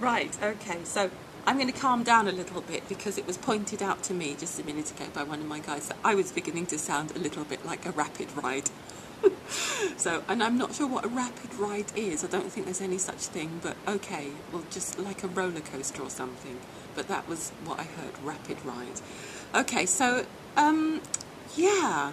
Right, okay, so I'm going to calm down a little bit because it was pointed out to me just a minute ago by one of my guys that I was beginning to sound a little bit like a rapid ride. So, and I'm not sure what a rapid ride is. I don't think there's any such thing, but okay, well, just like a roller coaster or something. But that was what I heard, rapid ride. Okay, so, yeah,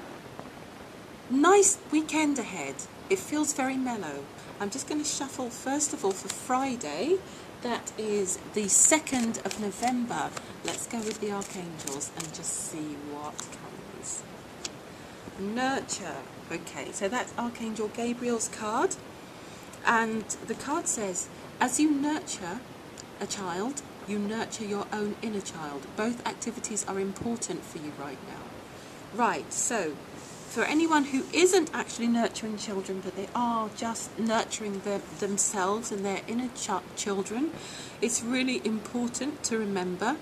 nice weekend ahead. It feels very mellow. I'm just going to shuffle, first of all, for Friday. That is the 2nd of November. Let's go with the Archangels and just see what comes. Nurture. Okay, so that's Archangel Gabriel's card. And the card says, as you nurture a child, you nurture your own inner child. Both activities are important for you right now. Right, so for anyone who isn't actually nurturing children, but they are just nurturing themselves and their inner children, it's really important to remember,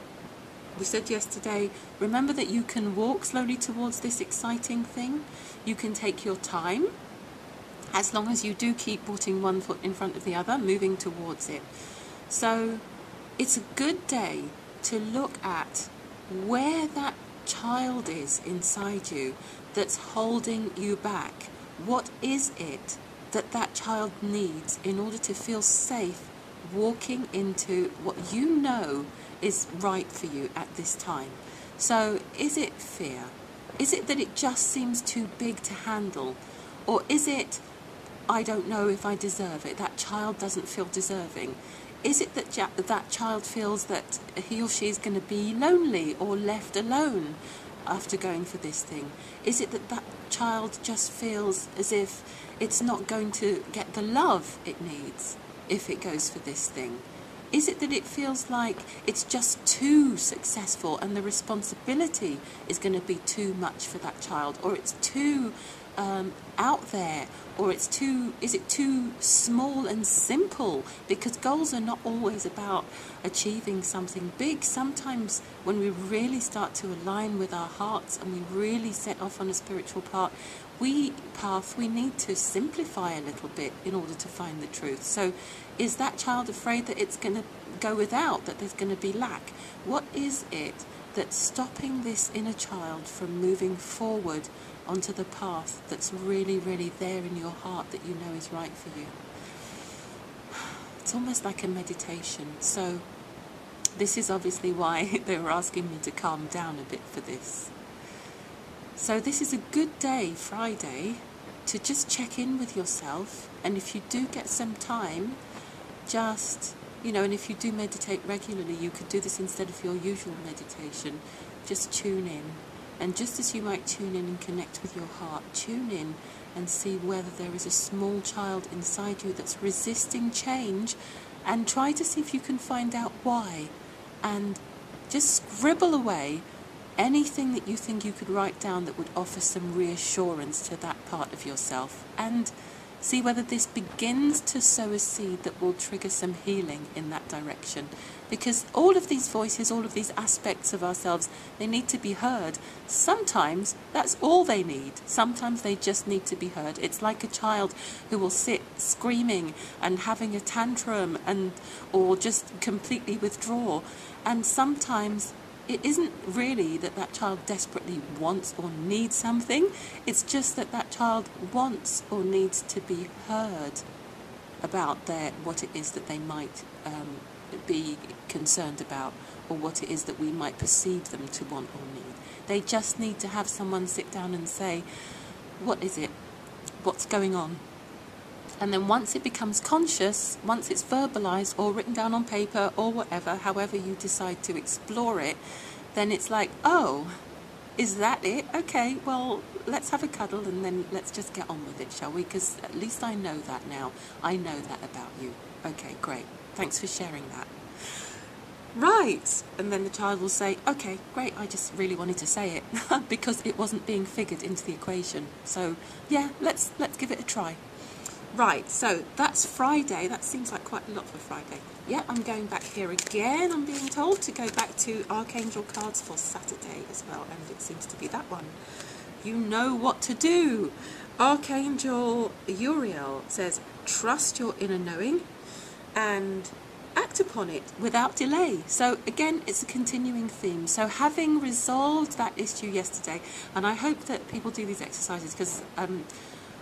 we said yesterday, remember that you can walk slowly towards this exciting thing. You can take your time, as long as you do keep putting one foot in front of the other, moving towards it. So it's a good day to look at where that child is inside you that's holding you back. What is it that that child needs in order to feel safe walking into what you know is right for you at this time? So is it fear? Is it that it just seems too big to handle? Or is it, I don't know if I deserve it, that child doesn't feel deserving? Is it that that child feels that he or she is going to be lonely or left alone after going for this thing? Is it that that child just feels as if it's not going to get the love it needs if it goes for this thing? Is it that it feels like it's just too successful and the responsibility is going to be too much for that child, or it's too out there, or is it too small and simple? Because goals are not always about achieving something big. Sometimes when we really start to align with our hearts and we really set off on a spiritual path, we need to simplify a little bit in order to find the truth. So is that child afraid that it's going to go without, that there's going to be lack? What is it that's stopping this inner child from moving forward onto the path that's really, really there in your heart that you know is right for you? It's almost like a meditation. So this is obviously why they were asking me to calm down a bit for this. So this is a good day, Friday, to just check in with yourself. And if you do get some time, just, and if you do meditate regularly, you could do this instead of your usual meditation. Just tune in. And just as you might tune in and connect with your heart, tune in and see whether there is a small child inside you that's resisting change, and try to see if you can find out why. And just scribble away anything that you think you could write down that would offer some reassurance to that part of yourself, and see whether this begins to sow a seed that will trigger some healing in that direction. Because all of these voices, all of these aspects of ourselves, they need to be heard. Sometimes that's all they need. Sometimes they just need to be heard. It's like a child who will sit screaming and having a tantrum or just completely withdraw. And sometimes it isn't really that that child desperately wants or needs something. It's just that that child wants or needs to be heard about what it is that they might be concerned about, or what it is that we might perceive them to want or need. They just need to have someone sit down and say, what is it? What's going on? And then once it becomes conscious, once it's verbalized or written down on paper or whatever, however you decide to explore it, then it's like, oh, is that it? Okay, well, let's have a cuddle and then let's just get on with it, shall we? Because at least I know that now. I know that about you. Okay, great. Thanks for sharing that. Right. And then the child will say, okay, great, I just really wanted to say it because it wasn't being figured into the equation. So, yeah, let's give it a try. Right, so that's Friday. That seems like quite a lot for Friday. Yeah, I'm going back here again. I'm being told to go back to Archangel cards for Saturday as well, and it seems to be that one. You know what to do. Archangel Uriel says, trust your inner knowing. And at act upon it without delay. So again, it's a continuing theme. So having resolved that issue yesterday, and I hope that people do these exercises, because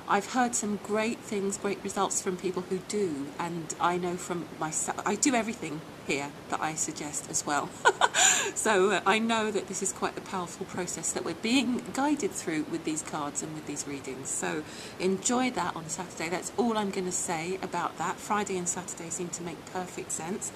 I've heard some great things, great results from people who do, and I know from myself, I do everything here that I suggest as well. So I know that this is quite a powerful process that we're being guided through with these cards and with these readings. So enjoy that on Saturday. That's all I'm going to say about that. Friday and Saturday seem to make perfect sense.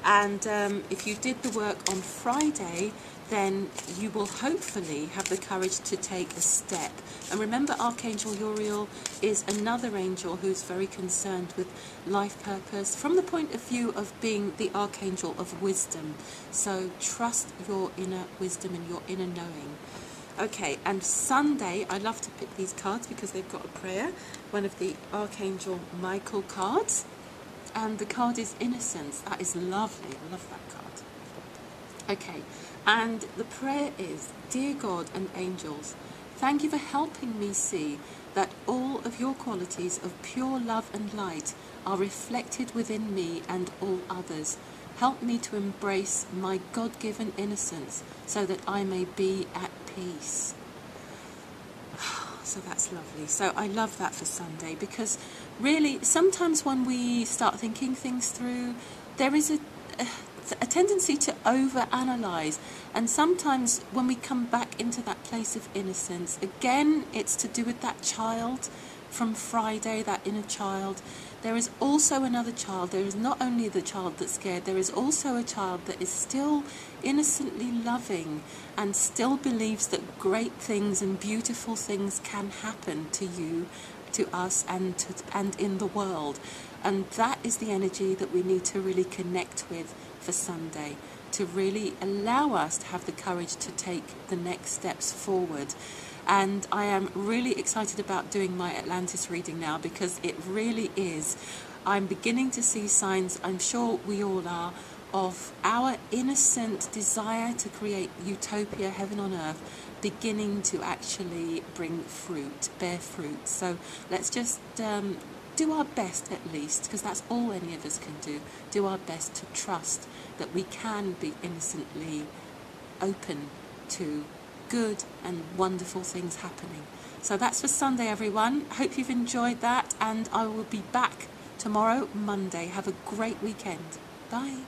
And if you did the work on Friday, then you will hopefully have the courage to take a step. And remember, Archangel Uriel is another angel who's very concerned with life purpose from the point of view of being the Archangel of wisdom. So trust your inner wisdom and your inner knowing. Okay, and Sunday, I love to pick these cards because they've got a prayer. One of the Archangel Michael cards. And the card is Innocence. That is lovely. I love that card. Okay, and the prayer is, Dear God and angels, thank you for helping me see that all of your qualities of pure love and light are reflected within me and all others. Help me to embrace my God-given innocence so that I may be at peace. So that's lovely. So I love that for Sunday, because really sometimes when we start thinking things through, there is a tendency to overanalyze, and sometimes when we come back into that place of innocence, again it's to do with that child from Friday, that inner child. There is also another child. There is not only the child that's scared, there is also a child that is still innocently loving and still believes that great things and beautiful things can happen to you, to us, and in the world. And that is the energy that we need to really connect with for Sunday, to really allow us to have the courage to take the next steps forward. And I am really excited about doing my Atlantis reading now, because it really is. I'm beginning to see signs, I'm sure we all are, of our innocent desire to create utopia, heaven on earth, beginning to actually bring fruit, bear fruit. So let's just do our best, at least, because that's all any of us can do our best to trust that we can be innocently open to good and wonderful things happening. So that's for Sunday, everyone. Hope you've enjoyed that, and I will be back tomorrow, Monday. Have a great weekend. Bye.